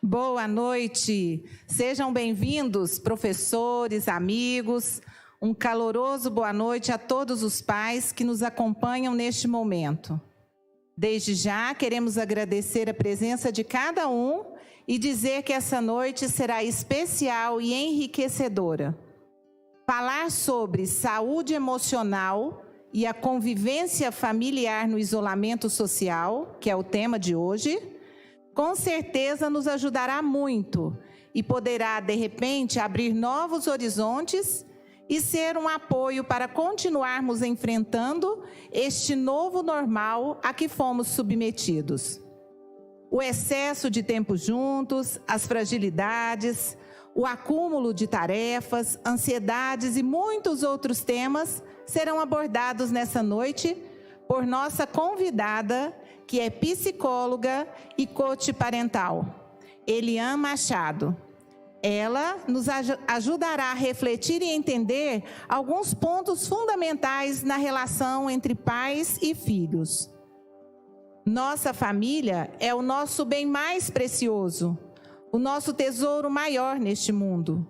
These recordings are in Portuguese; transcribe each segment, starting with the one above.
Boa noite, sejam bem-vindos, professores, amigos. Um caloroso boa noite a todos os pais que nos acompanham neste momento. Desde já, queremos agradecer a presença de cada um e dizer que essa noite será especial e enriquecedora. Falar sobre saúde emocional e a convivência familiar no isolamento social, que é o tema de hoje, com certeza nos ajudará muito e poderá, de repente, abrir novos horizontes e ser um apoio para continuarmos enfrentando este novo normal a que fomos submetidos. O excesso de tempo juntos, as fragilidades, o acúmulo de tarefas, ansiedades e muitos outros temas serão abordados nessa noite por nossa convidada, que é psicóloga e coach parental, Eliane Machado. Ela nos ajudará a refletir e entender alguns pontos fundamentais na relação entre pais e filhos. Nossa família é o nosso bem mais precioso, o nosso tesouro maior neste mundo.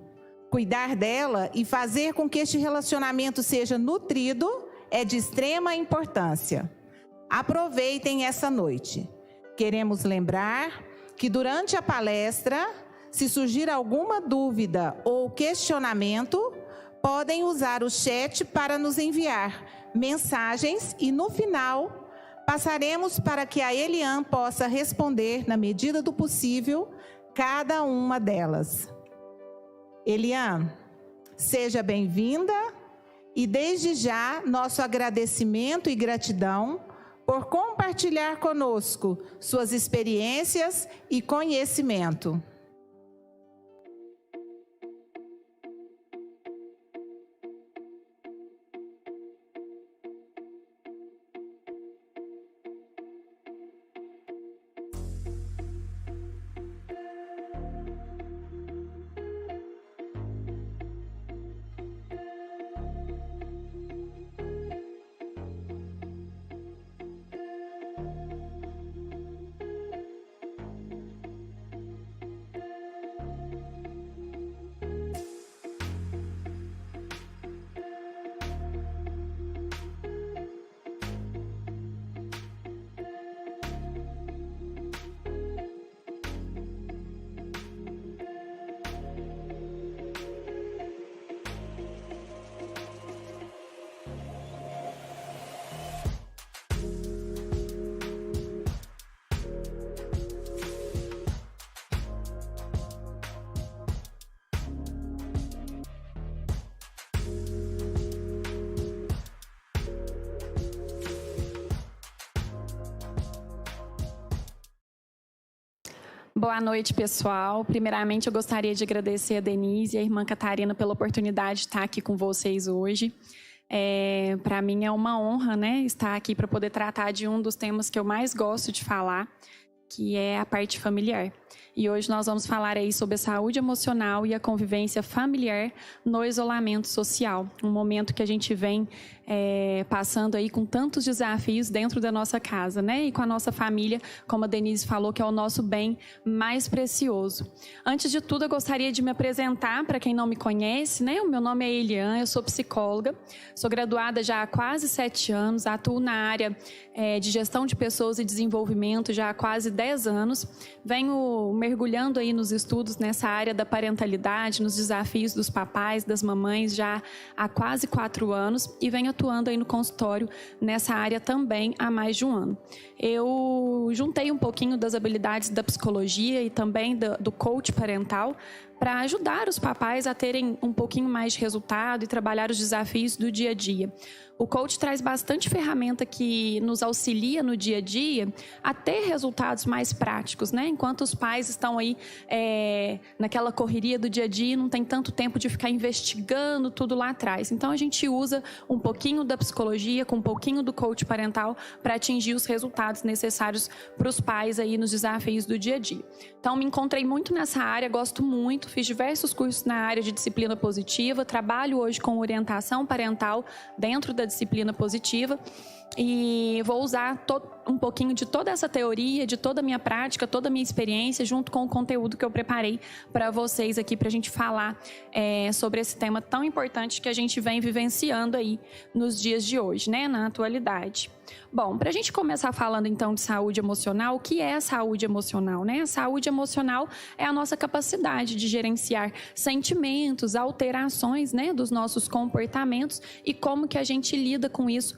Cuidar dela e fazer com que este relacionamento seja nutrido é de extrema importância. Aproveitem essa noite. Queremos lembrar que durante a palestra, se surgir alguma dúvida ou questionamento, podem usar o chat para nos enviar mensagens e no final passaremos para que a Eliane possa responder, na medida do possível, cada uma delas. Eliane, seja bem-vinda e desde já nosso agradecimento e gratidão por compartilhar conosco suas experiências e conhecimento. Boa noite, pessoal. Primeiramente, eu gostaria de agradecer a Denise e a irmã Catarina pela oportunidade de estar aqui com vocês hoje. Para mim é uma honra, né, estar aqui para poder tratar de um dos temas que eu mais gosto de falar, que é a parte familiar. E hoje nós vamos falar aí sobre a saúde emocional e a convivência familiar no isolamento social. Um momento que a gente vem passando aí com tantos desafios dentro da nossa casa, né? E com a nossa família, como a Denise falou, que é o nosso bem mais precioso. Antes de tudo, eu gostaria de me apresentar para quem não me conhece, né? O meu nome é Eliane, eu sou psicóloga, sou graduada já há quase 7 anos, atuo na área de gestão de pessoas e desenvolvimento já há quase 10 anos. Venho mergulhando aí nos estudos nessa área da parentalidade, nos desafios dos papais, das mamães já há quase 4 anos e venho atuando aí no consultório nessa área também há mais de 1 ano. Eu juntei um pouquinho das habilidades da psicologia e também do coach parental para ajudar os papais a terem um pouquinho mais de resultado e trabalhar os desafios do dia a dia. O coach traz bastante ferramenta que nos auxilia no dia a dia a ter resultados mais práticos, né? Enquanto os pais estão aí naquela correria do dia a dia, não tem tanto tempo de ficar investigando tudo lá atrás. Então a gente usa um pouquinho da psicologia com um pouquinho do coach parental para atingir os resultados necessários para os pais aí nos desafios do dia a dia. Então me encontrei muito nessa área, gosto muito, fiz diversos cursos na área de disciplina positiva, trabalho hoje com orientação parental dentro da da disciplina positiva. E vou usar um pouquinho de toda essa teoria, de toda a minha prática, toda a minha experiência, junto com o conteúdo que eu preparei para vocês aqui, para a gente falar sobre esse tema tão importante que a gente vem vivenciando aí nos dias de hoje, né, na atualidade. Bom, para a gente começar falando então de saúde emocional, o que é saúde emocional, né? A saúde emocional é a nossa capacidade de gerenciar sentimentos, alterações, né, dos nossos comportamentos e como que a gente lida com isso.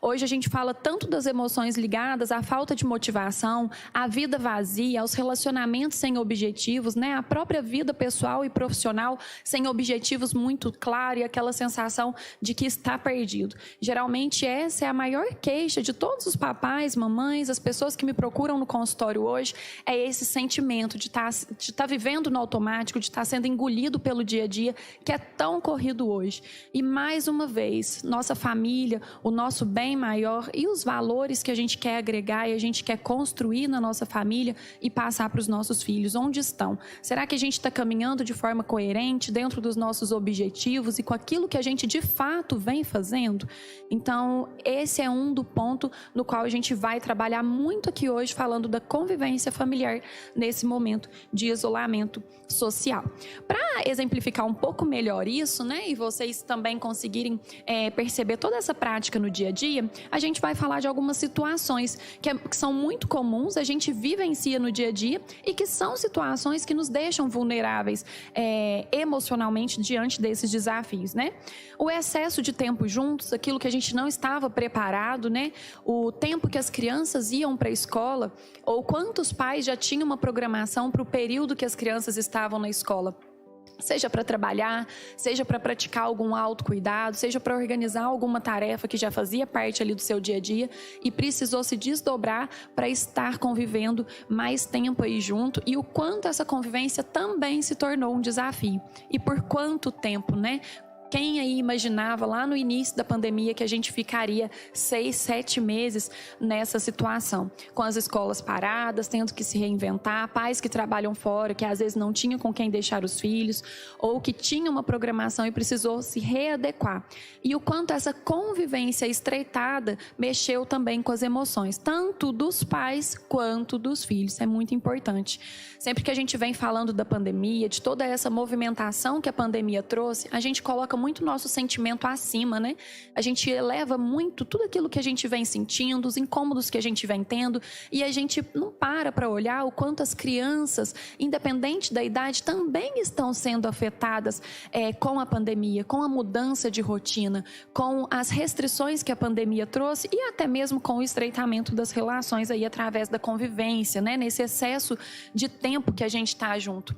Hoje a gente fala tanto das emoções ligadas à falta de motivação, à vida vazia, aos relacionamentos sem objetivos, né? A própria vida pessoal e profissional sem objetivos muito claros e aquela sensação de que está perdido. Geralmente essa é a maior queixa de todos os papais, mamães, as pessoas que me procuram no consultório hoje, é esse sentimento de estar vivendo no automático, de estar sendo engolido pelo dia a dia, que é tão corrido hoje. E mais uma vez, nossa família, o nosso bem maior e os valores que a gente quer agregar e a gente quer construir na nossa família e passar para os nossos filhos, onde estão? Será que a gente está caminhando de forma coerente dentro dos nossos objetivos e com aquilo que a gente de fato vem fazendo? Então, esse é um do ponto no qual a gente vai trabalhar muito aqui hoje, falando da convivência familiar nesse momento de isolamento social. Para exemplificar um pouco melhor isso, né, e vocês também conseguirem perceber toda essa prática no dia a dia, a gente vai falar de algumas situações que são muito comuns, a gente vivencia no dia a dia e que são situações que nos deixam vulneráveis emocionalmente diante desses desafios, né? O excesso de tempo juntos, aquilo que a gente não estava preparado, né? O tempo que as crianças iam para a escola, ou quantos pais já tinham uma programação para o período que as crianças estavam na escola. Seja para trabalhar, seja para praticar algum autocuidado, seja para organizar alguma tarefa que já fazia parte ali do seu dia a dia e precisou se desdobrar para estar convivendo mais tempo aí junto, e o quanto essa convivência também se tornou um desafio. E por quanto tempo, né? Quem aí imaginava lá no início da pandemia que a gente ficaria 6, 7 meses nessa situação? Com as escolas paradas, tendo que se reinventar, pais que trabalham fora, que às vezes não tinham com quem deixar os filhos, ou que tinham uma programação e precisou se readequar. E o quanto essa convivência estreitada mexeu também com as emoções, tanto dos pais quanto dos filhos. É muito importante. Sempre que a gente vem falando da pandemia, de toda essa movimentação que a pandemia trouxe, a gente coloca muito nosso sentimento acima, né? A gente eleva muito tudo aquilo que a gente vem sentindo, os incômodos que a gente vem tendo, e a gente não para olhar o quanto as crianças, independente da idade, também estão sendo afetadas com a pandemia, com a mudança de rotina, com as restrições que a pandemia trouxe e até mesmo com o estreitamento das relações aí através da convivência, né? Nesse excesso de tempo que a gente está junto.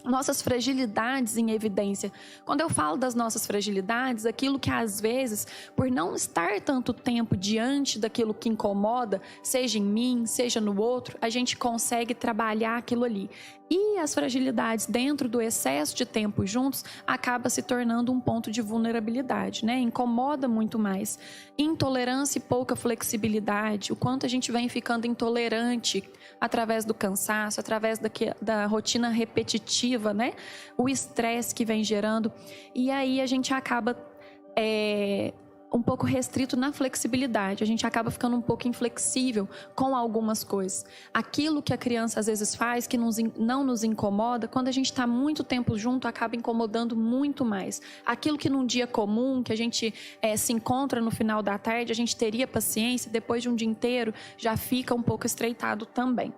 Nossas fragilidades em evidência. Quando eu falo das nossas fragilidades, aquilo que às vezes, por não estar tanto tempo diante daquilo que incomoda, seja em mim, seja no outro, a gente consegue trabalhar aquilo ali. E as fragilidades dentro do excesso de tempo juntos acaba se tornando um ponto de vulnerabilidade, né? Incomoda muito mais. Intolerância e pouca flexibilidade, o quanto a gente vem ficando intolerante através do cansaço, através da rotina repetitiva, né? O estresse que vem gerando. E aí a gente acaba um pouco restrito na flexibilidade. A gente acaba ficando um pouco inflexível com algumas coisas. Aquilo que a criança às vezes faz, que não nos incomoda, quando a gente está muito tempo junto, acaba incomodando muito mais. Aquilo que num dia comum, que a gente se encontra no final da tarde, a gente teria paciência, depois de um dia inteiro, já fica um pouco estreitado também.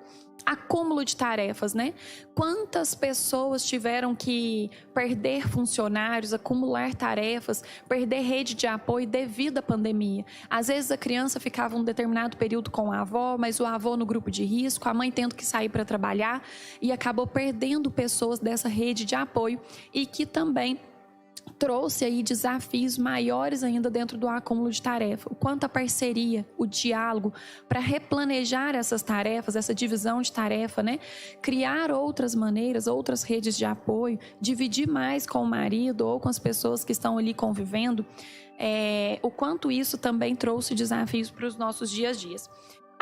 acúmulo de tarefas, né? Quantas pessoas tiveram que perder funcionários, acumular tarefas, perder rede de apoio devido à pandemia? Às vezes a criança ficava um determinado período com a avó, mas o avô no grupo de risco, a mãe tendo que sair para trabalhar e acabou perdendo pessoas dessa rede de apoio e que também trouxe aí desafios maiores ainda dentro do acúmulo de tarefa. O quanto a parceria, o diálogo para replanejar essas tarefas, essa divisão de tarefa, né? Criar outras maneiras, outras redes de apoio, dividir mais com o marido ou com as pessoas que estão ali convivendo, o quanto isso também trouxe desafios para os nossos dias a dias.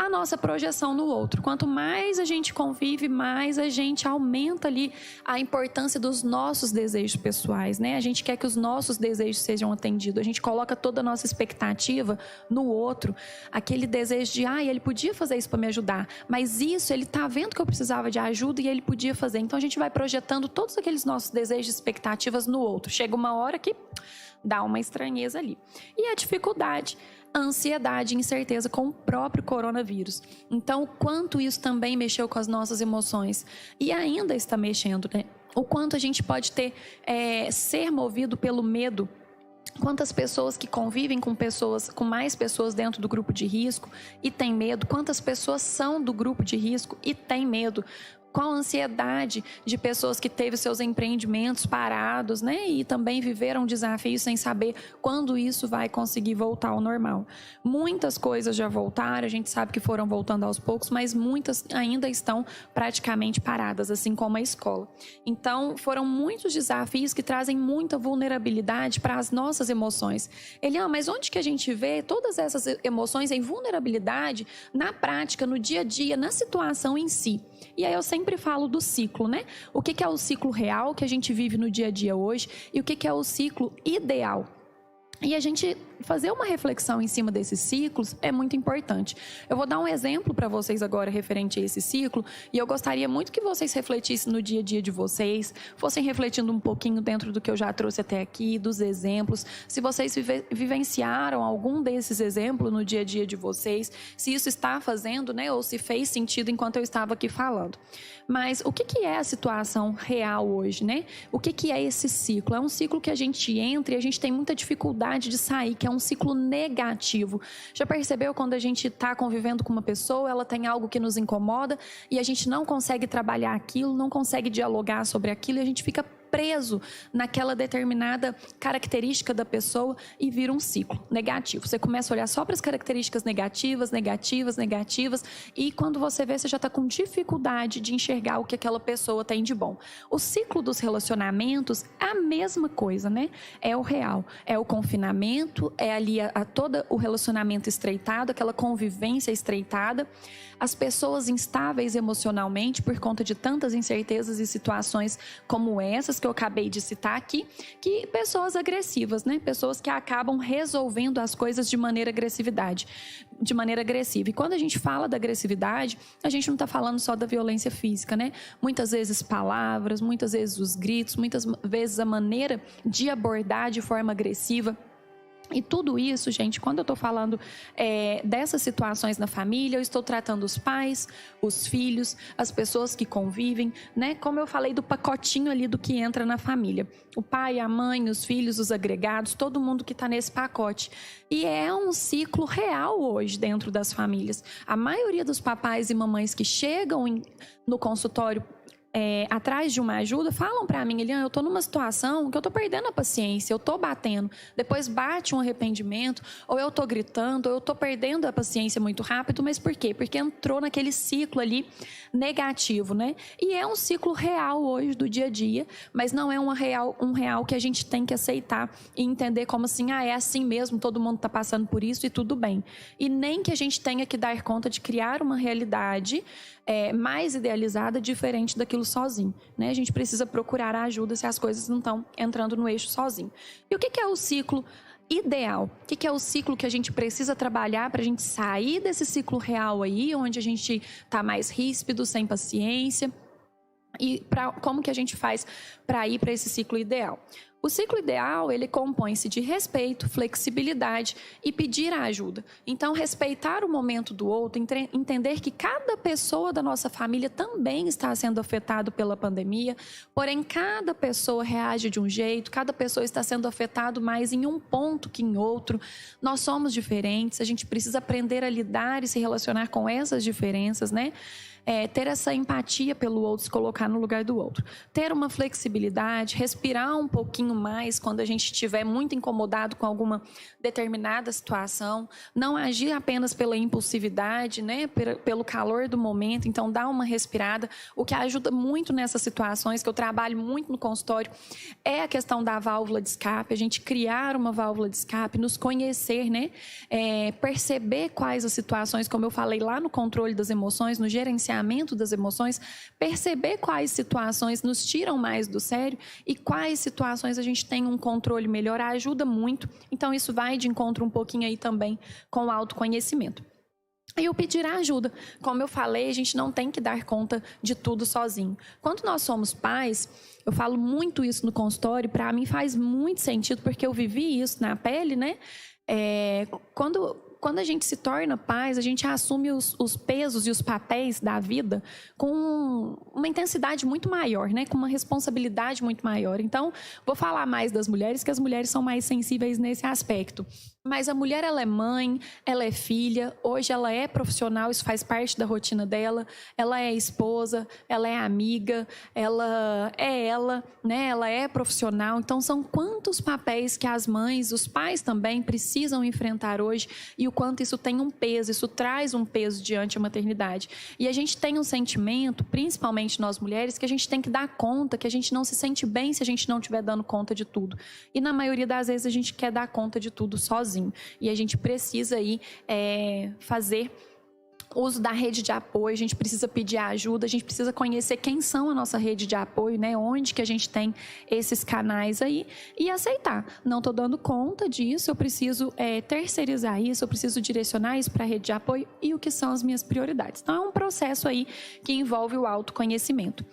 A nossa projeção no outro. Quanto mais a gente convive, mais a gente aumenta ali a importância dos nossos desejos pessoais, né? A gente quer que os nossos desejos sejam atendidos. A gente coloca toda a nossa expectativa no outro. Aquele desejo de, ele podia fazer isso para me ajudar. Mas isso, ele tá vendo que eu precisava de ajuda e ele podia fazer. Então a gente vai projetando todos aqueles nossos desejos e expectativas no outro. Chega uma hora que dá uma estranheza ali. E a dificuldade, a ansiedade e incerteza com o próprio coronavírus. Então, o quanto isso também mexeu com as nossas emoções e ainda está mexendo, né? O quanto a gente pode ser movido pelo medo. Quantas pessoas que convivem com mais pessoas dentro do grupo de risco e têm medo? Quantas pessoas são do grupo de risco e têm medo? Qual a ansiedade de pessoas que teve seus empreendimentos parados, né? E também viveram desafios sem saber quando isso vai conseguir voltar ao normal. Muitas coisas já voltaram, a gente sabe que foram voltando aos poucos, mas muitas ainda estão praticamente paradas, assim como a escola. Então, foram muitos desafios que trazem muita vulnerabilidade para as nossas emoções. Mas onde que a gente vê todas essas emoções em vulnerabilidade na prática, no dia a dia, na situação em si? E aí eu sempre falo do ciclo, né? O que é o ciclo real que a gente vive no dia a dia hoje e o que é o ciclo ideal. E a gente fazer uma reflexão em cima desses ciclos é muito importante. Eu vou dar um exemplo para vocês agora referente a esse ciclo e eu gostaria muito que vocês refletissem no dia a dia de vocês, fossem refletindo um pouquinho dentro do que eu já trouxe até aqui, dos exemplos, se vocês vivenciaram algum desses exemplos no dia a dia de vocês, se isso está fazendo, né, ou se fez sentido enquanto eu estava aqui falando. Mas o que é a situação real hoje, né? O que é esse ciclo? É um ciclo que a gente entra e a gente tem muita dificuldade de sair, que é um ciclo negativo. Já percebeu quando a gente está convivendo com uma pessoa, ela tem algo que nos incomoda e a gente não consegue trabalhar aquilo, não consegue dialogar sobre aquilo e a gente fica preso naquela determinada característica da pessoa e vira um ciclo negativo. Você começa a olhar só para as características negativas e quando você vê, você já está com dificuldade de enxergar o que aquela pessoa tem de bom. O ciclo dos relacionamentos é a mesma coisa, né? É o real, é o confinamento, é ali todo o relacionamento estreitado, aquela convivência estreitada. As pessoas instáveis emocionalmente por conta de tantas incertezas e situações como essas que eu acabei de citar aqui, que pessoas agressivas, né? Pessoas que acabam resolvendo as coisas de maneira agressiva. E quando a gente fala da agressividade, a gente não está falando só da violência física, né? Muitas vezes palavras, muitas vezes os gritos, muitas vezes a maneira de abordar de forma agressiva. E tudo isso, gente, quando eu estou falando dessas situações na família, eu estou tratando os pais, os filhos, as pessoas que convivem, né? Como eu falei do pacotinho ali do que entra na família. O pai, a mãe, os filhos, os agregados, todo mundo que está nesse pacote. E é um ciclo real hoje dentro das famílias. A maioria dos papais e mamães que chegam no consultório atrás de uma ajuda, falam para mim, Eliane, eu estou numa situação que eu estou perdendo a paciência, eu estou batendo, depois bate um arrependimento, ou eu estou gritando, ou eu estou perdendo a paciência muito rápido, mas por quê? Porque entrou naquele ciclo ali negativo, né? E é um ciclo real hoje do dia a dia, mas não é um real que a gente tem que aceitar e entender como assim, é assim mesmo, todo mundo está passando por isso e tudo bem. E nem que a gente tenha que dar conta de criar uma realidade mais idealizada, diferente daquilo sozinho, né? A gente precisa procurar a ajuda se as coisas não estão entrando no eixo sozinho. E o que é o ciclo ideal? O que é o ciclo que a gente precisa trabalhar para a gente sair desse ciclo real aí, onde a gente está mais ríspido, sem paciência? E como que a gente faz para ir para esse ciclo ideal? O ciclo ideal, ele compõe-se de respeito, flexibilidade e pedir a ajuda. Então, respeitar o momento do outro, entender que cada pessoa da nossa família também está sendo afetado pela pandemia, porém, cada pessoa reage de um jeito, cada pessoa está sendo afetado mais em um ponto que em outro. Nós somos diferentes, a gente precisa aprender a lidar e se relacionar com essas diferenças, né? Ter essa empatia pelo outro, se colocar no lugar do outro. Ter uma flexibilidade, respirar um pouquinho mais quando a gente estiver muito incomodado com alguma determinada situação. Não agir apenas pela impulsividade, né? Pelo calor do momento. Então, dar uma respirada. O que ajuda muito nessas situações, que eu trabalho muito no consultório, é a questão da válvula de escape. A gente criar uma válvula de escape, nos conhecer, né? Perceber quais as situações, como eu falei lá no controle das emoções, no gerenciamento das emoções, perceber quais situações nos tiram mais do sério e quais situações a gente tem um controle melhor, ajuda muito. Então, isso vai de encontro um pouquinho aí também com o autoconhecimento. E o pedir ajuda. Como eu falei, a gente não tem que dar conta de tudo sozinho. Quando nós somos pais, eu falo muito isso no consultório, para mim faz muito sentido, porque eu vivi isso na pele, né? Quando a gente se torna pais, a gente assume os pesos e os papéis da vida com uma intensidade muito maior, né? Com uma responsabilidade muito maior. Então, vou falar mais das mulheres, que as mulheres são mais sensíveis nesse aspecto. Mas a mulher, ela é mãe, ela é filha, hoje ela é profissional, isso faz parte da rotina dela, ela é esposa, ela é amiga, ela, né? Ela é profissional. Então, são quantos papéis que as mães, os pais também precisam enfrentar hoje e o quanto isso tem um peso, isso traz um peso diante da maternidade. E a gente tem um sentimento, principalmente nós mulheres, que a gente tem que dar conta, que a gente não se sente bem se a gente não estiver dando conta de tudo. E na maioria das vezes a gente quer dar conta de tudo sozinho. E a gente precisa aí fazer uso da rede de apoio, a gente precisa pedir ajuda, a gente precisa conhecer quem são a nossa rede de apoio, né? Onde que a gente tem esses canais aí e aceitar. Não estou dando conta disso, eu preciso terceirizar isso, eu preciso direcionar isso para a rede de apoio e o que são as minhas prioridades. Então, é um processo aí que envolve o autoconhecimento.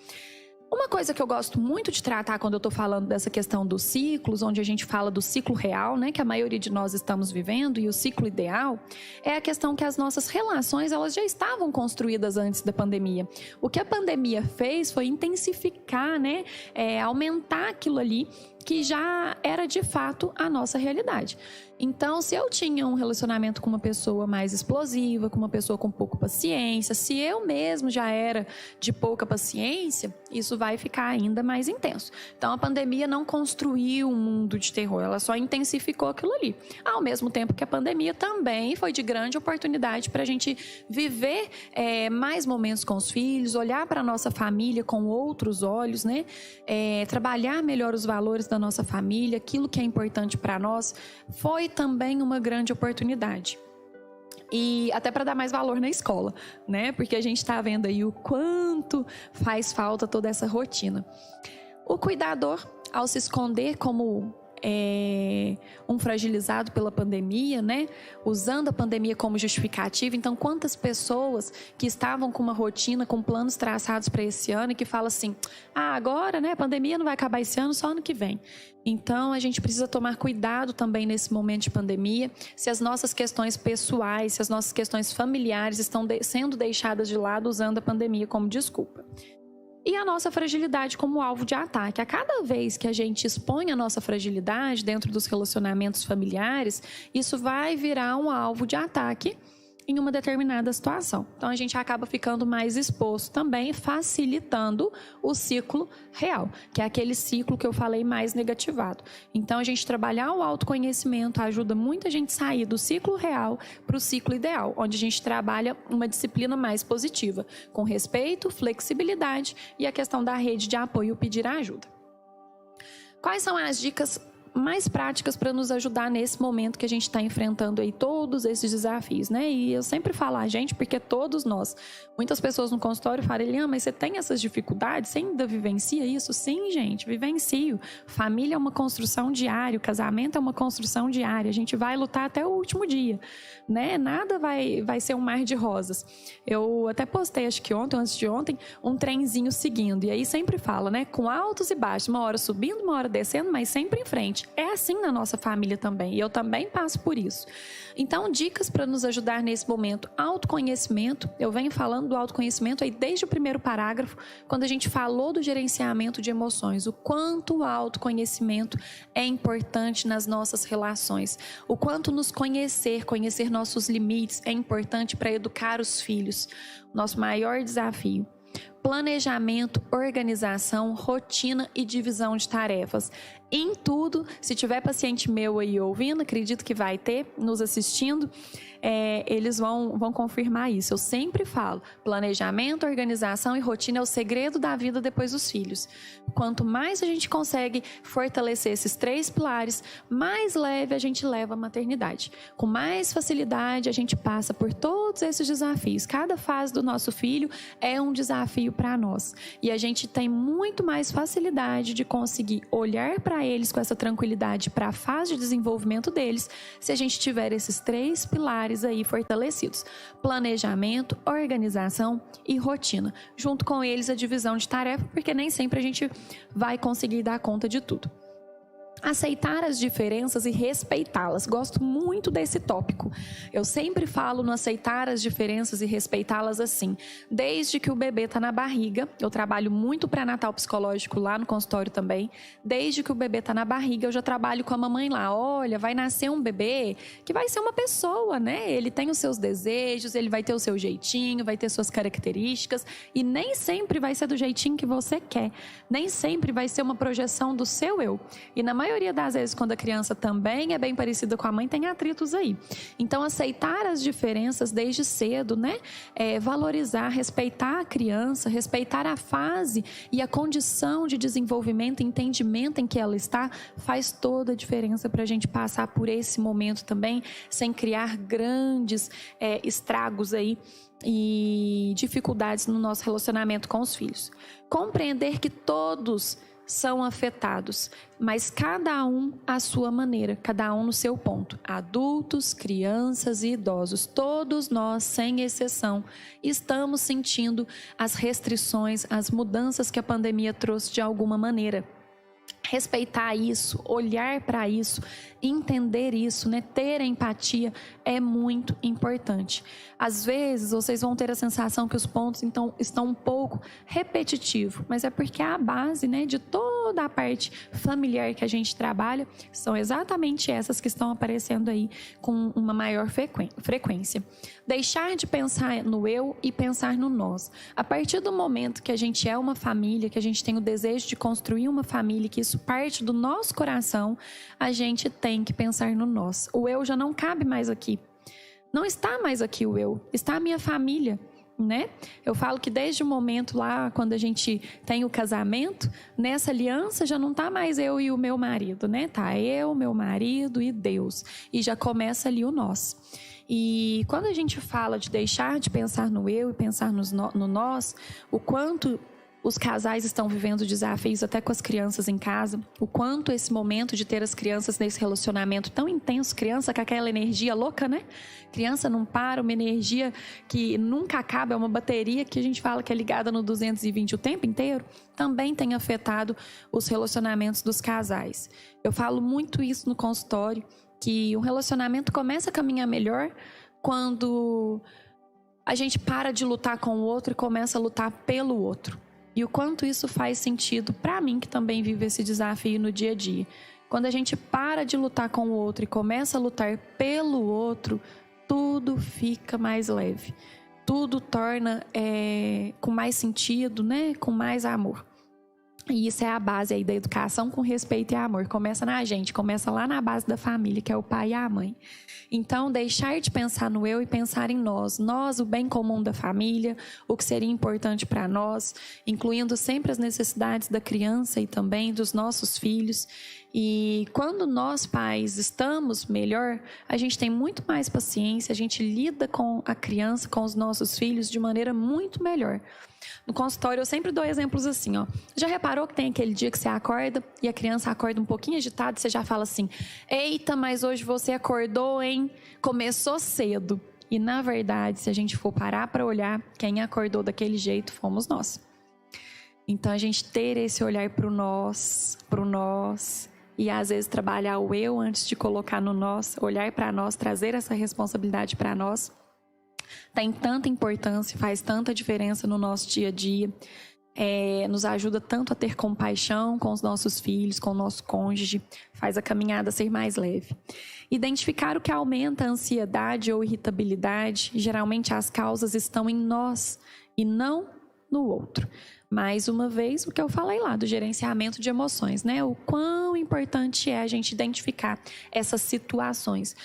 Uma coisa que eu gosto muito de tratar quando eu estou falando dessa questão dos ciclos, onde a gente fala do ciclo real, né, que a maioria de nós estamos vivendo, e o ciclo ideal, é a questão que as nossas relações, elas já estavam construídas antes da pandemia. O que a pandemia fez foi intensificar, né, aumentar aquilo ali que já era de fato a nossa realidade. Então, se eu tinha um relacionamento com uma pessoa mais explosiva, com uma pessoa com pouca paciência, se eu mesmo já era de pouca paciência, isso vai ficar ainda mais intenso. Então, a pandemia não construiu um mundo de terror, ela só intensificou aquilo ali. Ao mesmo tempo que a pandemia também foi de grande oportunidade para a gente viver mais momentos com os filhos, olhar para a nossa família com outros olhos, né? Trabalhar melhor os valores da nossa família, aquilo que é importante para nós, foi também uma grande oportunidade. E até para dar mais valor na escola, né? Porque a gente está vendo aí o quanto faz falta toda essa rotina. O cuidador, ao se esconder como um fragilizado pela pandemia, né? Usando a pandemia como justificativa. Então, quantas pessoas que estavam com uma rotina, com planos traçados para esse ano e que falam assim, agora, né? A pandemia não vai acabar esse ano, só ano que vem. Então, a gente precisa tomar cuidado também nesse momento de pandemia, se as nossas questões pessoais, se as nossas questões familiares estão sendo deixadas de lado usando a pandemia como desculpa. E a nossa fragilidade como alvo de ataque. A cada vez que a gente expõe a nossa fragilidade dentro dos relacionamentos familiares, isso vai virar um alvo de ataque em uma determinada situação. Então, a gente acaba ficando mais exposto também, facilitando o ciclo real, que é aquele ciclo que eu falei mais negativado. Então, a gente trabalhar o autoconhecimento ajuda muito a gente sair do ciclo real para o ciclo ideal, onde a gente trabalha uma disciplina mais positiva, com respeito, flexibilidade e a questão da rede de apoio, pedir ajuda. Quais são as dicas mais práticas para nos ajudar nesse momento que a gente está enfrentando aí todos esses desafios, né? E eu sempre falo a gente, porque todos nós, muitas pessoas no consultório falam, Eliane, mas você tem essas dificuldades? Você ainda vivencia isso? Sim, gente, vivencio. Família é uma construção diária, o casamento é uma construção diária, a gente vai lutar até o último dia, né? Nada vai ser um mar de rosas. Eu até postei, acho que ontem ou antes de ontem, um trenzinho seguindo, e aí sempre fala, né? Com altos e baixos, uma hora subindo, uma hora descendo, mas sempre em frente. É assim na nossa família também, e eu também passo por isso. Então, dicas para nos ajudar nesse momento: autoconhecimento. Eu venho falando do autoconhecimento aí desde o primeiro parágrafo, quando a gente falou do gerenciamento de emoções, o quanto o autoconhecimento é importante nas nossas relações, o quanto nos conhecer nossos limites é importante para educar os filhos. Nosso maior desafio: planejamento, organização, rotina e divisão de tarefas. Em tudo, se tiver paciente meu aí ouvindo, acredito que vai ter, nos assistindo, eles vão confirmar isso. Eu sempre falo, planejamento, organização e rotina é o segredo da vida depois dos filhos. Quanto mais a gente consegue fortalecer esses 3 pilares, mais leve a gente leva a maternidade. Com mais facilidade a gente passa por todos esses desafios. Cada fase do nosso filho é um desafio para nós. E a gente tem muito mais facilidade de conseguir olhar para eles com essa tranquilidade para a fase de desenvolvimento deles, se a gente tiver esses 3 pilares aí fortalecidos: planejamento, organização e rotina. Junto com eles a divisão de tarefa, porque nem sempre a gente vai conseguir dar conta de tudo. Aceitar as diferenças e respeitá-las. Gosto muito desse tópico. Eu sempre falo no aceitar as diferenças e respeitá-las assim. Desde que o bebê está na barriga, eu trabalho muito pré-natal psicológico lá no consultório também. Desde que o bebê está na barriga, eu já trabalho com a mamãe lá. Olha, vai nascer um bebê que vai ser uma pessoa, né? Ele tem os seus desejos, ele vai ter o seu jeitinho, vai ter suas características, e nem sempre vai ser do jeitinho que você quer. Nem sempre vai ser uma projeção do seu eu. E na maioria das vezes, quando a criança também é bem parecida com a mãe, tem atritos aí. Então, aceitar as diferenças desde cedo, né? Valorizar, respeitar a criança, respeitar a fase e a condição de desenvolvimento e entendimento em que ela está, faz toda a diferença para a gente passar por esse momento também, sem criar grandes estragos aí e dificuldades no nosso relacionamento com os filhos. Compreender que todos são afetados, mas cada um à sua maneira, cada um no seu ponto. Adultos, crianças e idosos, todos nós, sem exceção, estamos sentindo as restrições, as mudanças que a pandemia trouxe de alguma maneira. Respeitar isso, olhar para isso, entender isso, né? Ter empatia é muito importante. Às vezes vocês vão ter a sensação que os pontos então estão um pouco repetitivos, mas é porque a base, né, de toda a parte familiar que a gente trabalha são exatamente essas que estão aparecendo aí com uma maior frequência. Deixar de pensar no eu e pensar no nós. A partir do momento que a gente é uma família, que a gente tem o desejo de construir uma família, que isso parte do nosso coração, a gente tem que pensar no nós. O eu já não cabe mais aqui. Não está mais aqui o eu, está a minha família, né? Eu falo que desde o momento lá, quando a gente tem o casamento, nessa aliança já não está mais eu e o meu marido, né? Tá eu, meu marido e Deus. E já começa ali o nós. E quando a gente fala de deixar de pensar no eu e pensar no nós, o quanto os casais estão vivendo desafios até com as crianças em casa, o quanto esse momento de ter as crianças nesse relacionamento tão intenso, criança com aquela energia louca, né? Criança não para, uma energia que nunca acaba, é uma bateria que a gente fala que é ligada no 220 o tempo inteiro, também tem afetado os relacionamentos dos casais. Eu falo muito isso no consultório, que um relacionamento começa a caminhar melhor quando a gente para de lutar com o outro e começa a lutar pelo outro. E o quanto isso faz sentido para mim, que também vivo esse desafio no dia a dia. Quando a gente para de lutar com o outro e começa a lutar pelo outro, tudo fica mais leve. Tudo torna com mais sentido, né? Com mais amor. E isso é a base aí da educação com respeito e amor. Começa na gente, começa lá na base da família, que é o pai e a mãe. Então, deixar de pensar no eu e pensar em nós. Nós, o bem comum da família, o que seria importante para nós, incluindo sempre as necessidades da criança e também dos nossos filhos. E quando nós, pais, estamos melhor, a gente tem muito mais paciência, a gente lida com a criança, com os nossos filhos de maneira muito melhor. No consultório eu sempre dou exemplos assim, ó. Já reparou que tem aquele dia que você acorda e a criança acorda um pouquinho agitada e você já fala assim: eita, mas hoje você acordou, hein? Começou cedo. E na verdade, se a gente for parar para olhar, quem acordou daquele jeito fomos nós. Então a gente ter esse olhar pro nós, e às vezes trabalhar o eu antes de colocar no nós, olhar para nós, trazer essa responsabilidade para nós, tem tanta importância, faz tanta diferença no nosso dia a dia, nos ajuda tanto a ter compaixão com os nossos filhos, com o nosso cônjuge, faz a caminhada ser mais leve. Identificar o que aumenta a ansiedade ou irritabilidade, geralmente as causas estão em nós e não no outro. Mais uma vez, o que eu falei lá do gerenciamento de emoções, né? O quão importante é a gente identificar essas situações.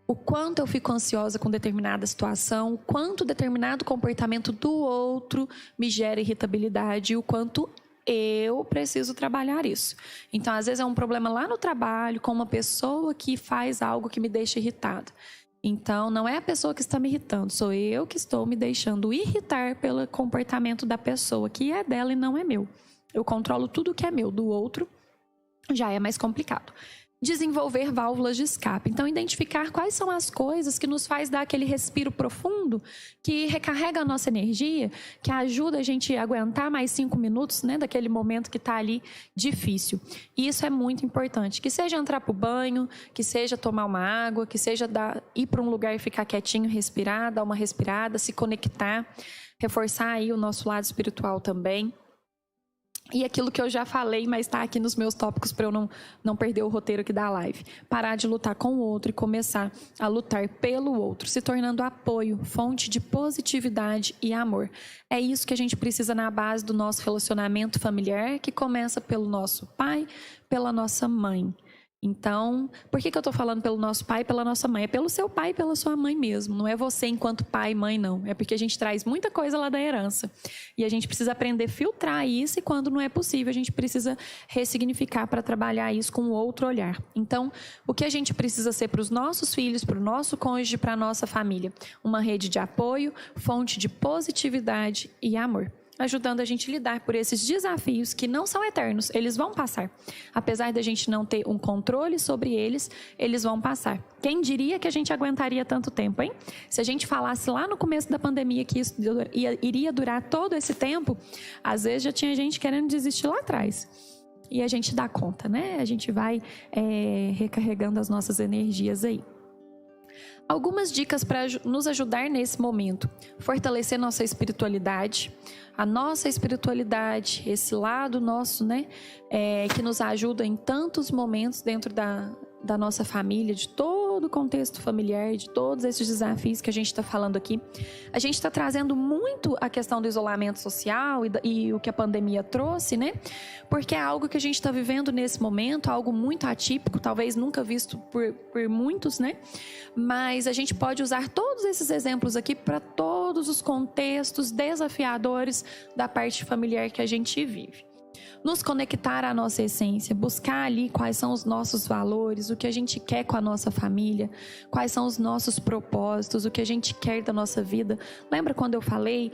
O quanto eu fico ansiosa com determinada situação, o quanto determinado comportamento do outro me gera irritabilidade, o quanto eu preciso trabalhar isso. Então, às vezes é um problema lá no trabalho, com uma pessoa que faz algo que me deixa irritada. Então, não é a pessoa que está me irritando, sou eu que estou me deixando irritar pelo comportamento da pessoa, que é dela e não é meu. Eu controlo tudo que é meu, do outro já é mais complicado. Desenvolver válvulas de escape. Então, identificar quais são as coisas que nos faz dar aquele respiro profundo, que recarrega a nossa energia, que ajuda a gente a aguentar mais 5 minutos, né, daquele momento que está ali difícil. E isso é muito importante. Que seja entrar para o banho, que seja tomar uma água, que seja ir para um lugar e ficar quietinho, respirar, dar uma respirada, se conectar, reforçar aí o nosso lado espiritual também. E aquilo que eu já falei, mas está aqui nos meus tópicos para eu não perder o roteiro aqui da live. Parar de lutar com o outro e começar a lutar pelo outro, se tornando apoio, fonte de positividade e amor. É isso que a gente precisa na base do nosso relacionamento familiar, que começa pelo nosso pai, pela nossa mãe. Então, por que eu estou falando pelo nosso pai e pela nossa mãe? É pelo seu pai e pela sua mãe mesmo. Não é você enquanto pai e mãe, não. É porque a gente traz muita coisa lá da herança. E a gente precisa aprender a filtrar isso, e quando não é possível, a gente precisa ressignificar para trabalhar isso com outro olhar. Então, o que a gente precisa ser para os nossos filhos, para o nosso cônjuge, para a nossa família? Uma rede de apoio, fonte de positividade e amor, ajudando a gente a lidar por esses desafios que não são eternos, eles vão passar. Apesar da gente não ter um controle sobre eles, eles vão passar. Quem diria que a gente aguentaria tanto tempo, hein? Se a gente falasse lá no começo da pandemia que isso iria durar todo esse tempo, às vezes já tinha gente querendo desistir lá atrás. E a gente dá conta, né? A gente vai recarregando as nossas energias aí. Algumas dicas para nos ajudar nesse momento: fortalecer nossa espiritualidade, a nossa espiritualidade, esse lado nosso, né, que nos ajuda em tantos momentos dentro da nossa família, de todo o contexto familiar, de todos esses desafios que a gente está falando aqui. A gente está trazendo muito a questão do isolamento social e o que a pandemia trouxe, né? Porque é algo que a gente está vivendo nesse momento, algo muito atípico, talvez nunca visto por muitos, né? Mas a gente pode usar todos esses exemplos aqui para todos os contextos desafiadores da parte familiar que a gente vive. Nos conectar à nossa essência, buscar ali quais são os nossos valores, o que a gente quer com a nossa família, quais são os nossos propósitos, o que a gente quer da nossa vida. Lembra quando eu falei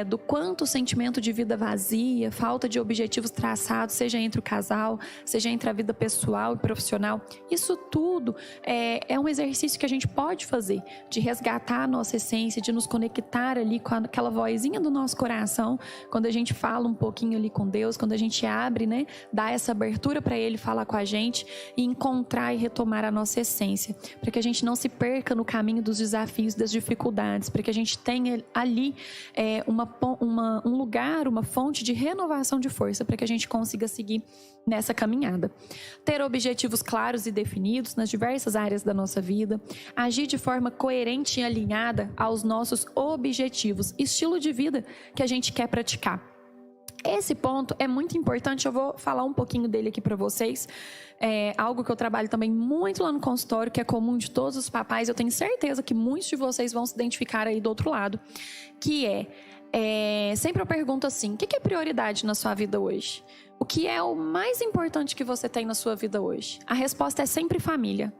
do quanto o sentimento de vida vazia, falta de objetivos traçados, seja entre o casal, seja entre a vida pessoal e profissional? Isso tudo é um exercício que a gente pode fazer, de resgatar a nossa essência, de nos conectar ali com aquela vozinha do nosso coração, quando a gente fala um pouquinho ali com Deus, quando a gente abre, né, dá essa abertura para Ele falar com a gente e encontrar e retomar a nossa essência, para que a gente não se perca no caminho dos desafios, das dificuldades, para que a gente tenha ali um lugar, uma fonte de renovação de força, para que a gente consiga seguir nessa caminhada. Ter objetivos claros e definidos nas diversas áreas da nossa vida, agir de forma coerente e alinhada aos nossos objetivos, estilo de vida que a gente quer praticar. Esse ponto é muito importante, eu vou falar um pouquinho dele aqui para vocês. É algo que eu trabalho também muito lá no consultório, que é comum de todos os papais. Eu tenho certeza que muitos de vocês vão se identificar aí do outro lado. Que sempre eu pergunto assim, o que é prioridade na sua vida hoje? O que é o mais importante que você tem na sua vida hoje? A resposta é sempre família.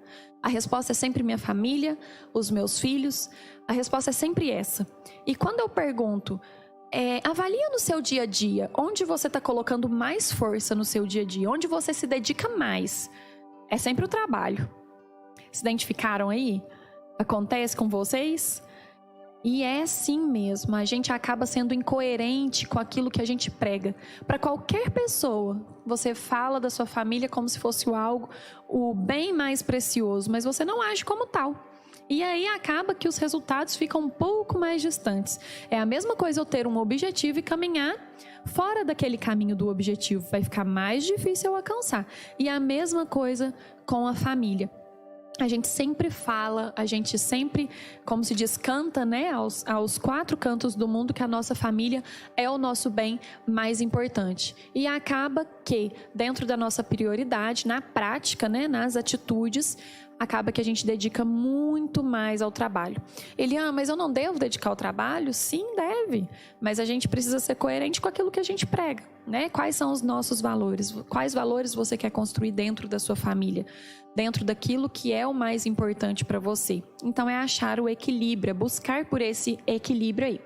A resposta é sempre minha família, os meus filhos. A resposta é sempre essa. E quando eu pergunto... avalia no seu dia a dia, onde você está colocando mais força no seu dia a dia, onde você se dedica mais. É sempre o trabalho. Se identificaram aí? Acontece com vocês? E é assim mesmo, a gente acaba sendo incoerente com aquilo que a gente prega. Para qualquer pessoa, você fala da sua família como se fosse o bem mais precioso, mas você não age como tal. E aí acaba que os resultados ficam um pouco mais distantes. É a mesma coisa eu ter um objetivo e caminhar fora daquele caminho do objetivo. Vai ficar mais difícil eu alcançar. E a mesma coisa com a família. A gente sempre fala, a gente sempre, como se diz, canta, né, aos 4 cantos do mundo que a nossa família é o nosso bem mais importante. E acaba que, dentro da nossa prioridade, na prática, né, nas atitudes, acaba que a gente dedica muito mais ao trabalho. Eliane, mas eu não devo dedicar ao trabalho? Sim, deve. Mas a gente precisa ser coerente com aquilo que a gente prega, né? Quais são os nossos valores? Quais valores você quer construir dentro da sua família? Dentro daquilo que é o mais importante para você. Então é achar o equilíbrio, é buscar por esse equilíbrio aí.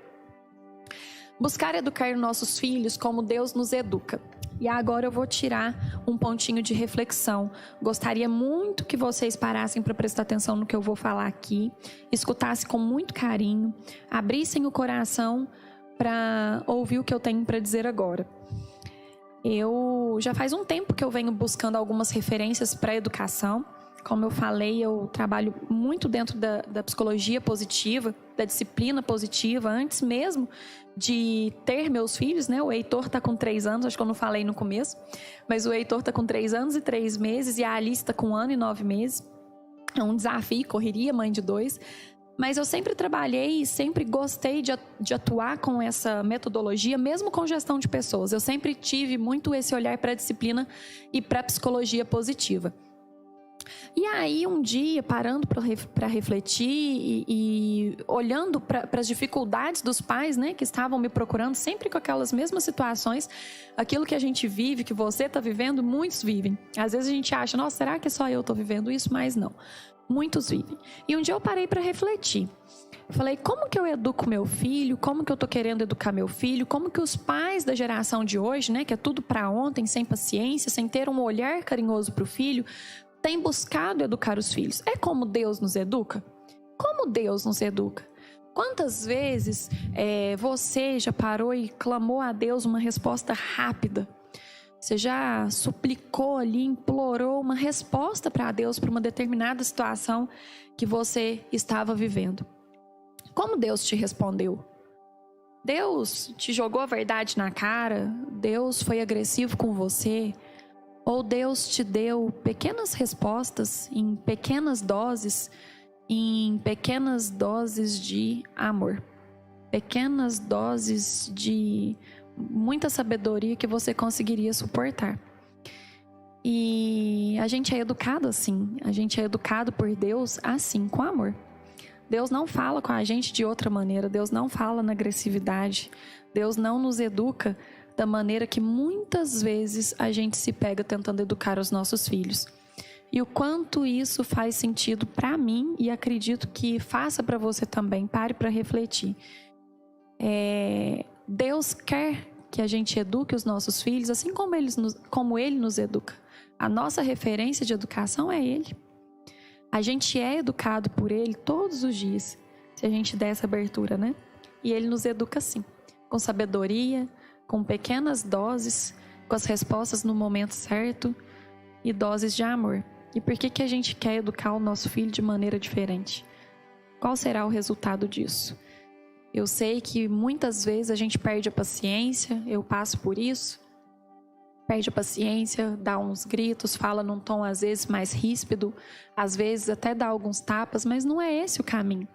Buscar educar nossos filhos como Deus nos educa. E agora eu vou tirar um pontinho de reflexão. Gostaria muito que vocês parassem para prestar atenção no que eu vou falar aqui, escutassem com muito carinho, abrissem o coração para ouvir o que eu tenho para dizer agora. Eu já faz um tempo que eu venho buscando algumas referências para a educação. Como eu falei, eu trabalho muito dentro da psicologia positiva, da disciplina positiva, antes mesmo de ter meus filhos, né? O Heitor está com 3 anos, acho que eu não falei no começo, mas o Heitor está com 3 anos e 3 meses e a Alice está com 1 ano e 9 meses. É um desafio, correria, mãe de 2. Mas eu sempre trabalhei e sempre gostei de atuar com essa metodologia, mesmo com gestão de pessoas. Eu sempre tive muito esse olhar para a disciplina e para a psicologia positiva. E aí, um dia, parando para refletir e olhando para as dificuldades dos pais, né, que estavam me procurando, sempre com aquelas mesmas situações, aquilo que a gente vive, que você está vivendo, muitos vivem. Às vezes a gente acha, nossa, será que só eu estou vivendo isso? Mas não, muitos vivem. E um dia eu parei para refletir. Falei, como que eu educo meu filho? Como que eu estou querendo educar meu filho? Como que os pais da geração de hoje, né, que é tudo para ontem, sem paciência, sem ter um olhar carinhoso para o filho, tem buscado educar os filhos? É como Deus nos educa? Como Deus nos educa? Quantas vezes você já parou e clamou a Deus uma resposta rápida? Você já suplicou ali, implorou uma resposta para Deus para uma determinada situação que você estava vivendo? Como Deus te respondeu? Deus te jogou a verdade na cara? Deus foi agressivo com você? Ou Deus te deu pequenas respostas em pequenas doses de amor. Pequenas doses de muita sabedoria que você conseguiria suportar. E a gente é educado assim. A gente é educado por Deus assim, com amor. Deus não fala com a gente de outra maneira. Deus não fala na agressividade. Deus não nos educa da maneira que muitas vezes a gente se pega tentando educar os nossos filhos. E o quanto isso faz sentido para mim, e acredito que faça para você também, pare para refletir. Deus quer que a gente eduque os nossos filhos, assim como Ele nos educa. A nossa referência de educação é Ele. A gente é educado por Ele todos os dias, se a gente der essa abertura, né? E Ele nos educa assim, com sabedoria, com pequenas doses, com as respostas no momento certo e doses de amor. E por que a gente quer educar o nosso filho de maneira diferente? Qual será o resultado disso? Eu sei que muitas vezes a gente perde a paciência, eu passo por isso. Perde a paciência, dá uns gritos, fala num tom às vezes mais ríspido, às vezes até dá alguns tapas, mas não é esse o caminho.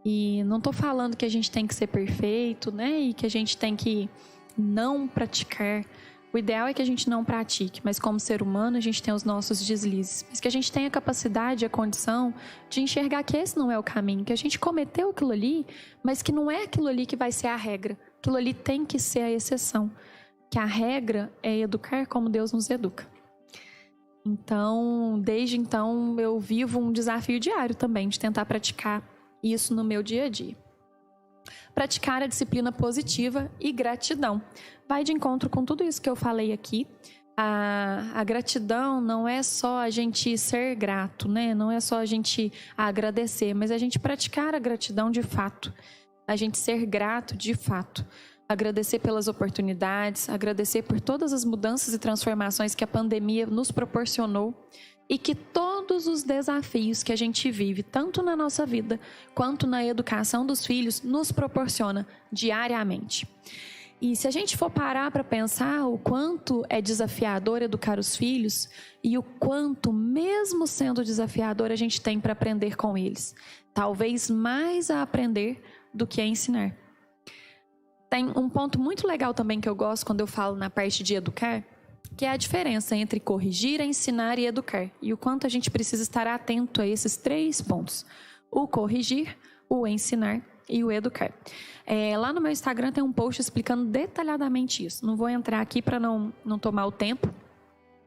E não estou falando que a gente tem que ser perfeito, né? E que a gente tem que não praticar. O ideal é que a gente não pratique, mas como ser humano a gente tem os nossos deslizes. Mas que a gente tenha a capacidade, a condição de enxergar que esse não é o caminho, que a gente cometeu aquilo ali, mas que não é aquilo ali que vai ser a regra. Aquilo ali tem que ser a exceção. Que a regra é educar como Deus nos educa. Então, desde então, eu vivo um desafio diário também de tentar praticar isso no meu dia a dia. Praticar a disciplina positiva e gratidão. Vai de encontro com tudo isso que eu falei aqui. A gratidão não é só a gente ser grato, né? Não é só a gente agradecer, mas a gente praticar a gratidão de fato. A gente ser grato de fato. Agradecer pelas oportunidades, agradecer por todas as mudanças e transformações que a pandemia nos proporcionou e que todos os desafios que a gente vive, tanto na nossa vida quanto na educação dos filhos, nos proporciona diariamente. E se a gente for parar para pensar o quanto é desafiador educar os filhos e o quanto, mesmo sendo desafiador, a gente tem para aprender com eles. Talvez mais a aprender do que a ensinar. Tem um ponto muito legal também que eu gosto quando eu falo na parte de educar, que é a diferença entre corrigir, ensinar e educar. E o quanto a gente precisa estar atento a esses 3 pontos. O corrigir, o ensinar e o educar. Lá no meu Instagram tem um post explicando detalhadamente isso. Não vou entrar aqui para não tomar o tempo.